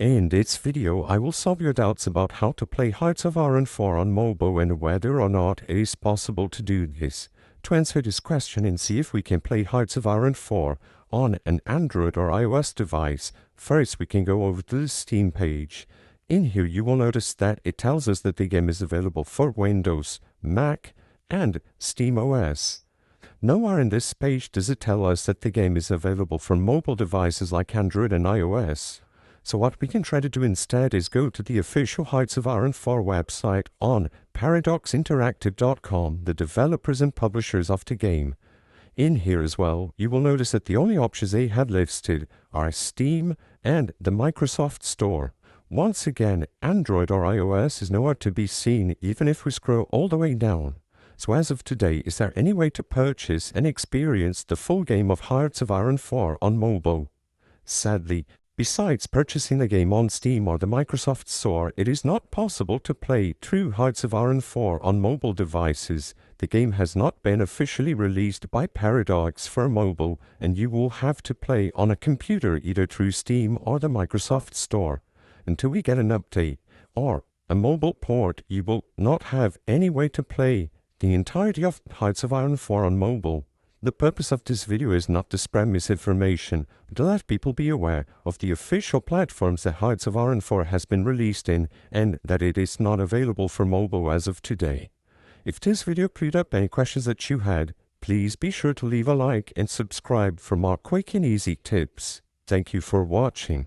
In this video, I will solve your doubts about how to play Hearts of Iron 4 on mobile and whether or not it is possible to do this. To answer this question and see if we can play Hearts of Iron 4 on an Android or iOS device, first we can go over to the Steam page. In here you will notice that it tells us that the game is available for Windows, Mac, and SteamOS. Nowhere in this page does it tell us that the game is available for mobile devices like Android and iOS. So what we can try to do instead is go to the official Hearts of Iron 4 website on ParadoxInteractive.com, the developers and publishers of the game. In here as well, you will notice that the only options they had listed are Steam and the Microsoft Store. Once again, Android or iOS is nowhere to be seen even if we scroll all the way down. So as of today, is there any way to purchase and experience the full game of Hearts of Iron 4 on mobile? Sadly, besides purchasing the game on Steam or the Microsoft Store, it is not possible to play true Hearts of Iron 4 on mobile devices. The game has not been officially released by Paradox for mobile, and you will have to play on a computer either through Steam or the Microsoft Store. Until we get an update or a mobile port, you will not have any way to play the entirety of Hearts of Iron 4 on mobile. The purpose of this video is not to spread misinformation, but to let people be aware of the official platforms that Hearts of Iron 4 has been released in, and that it is not available for mobile as of today. If this video cleared up any questions that you had, please be sure to leave a like and subscribe for more quick and easy tips. Thank you for watching.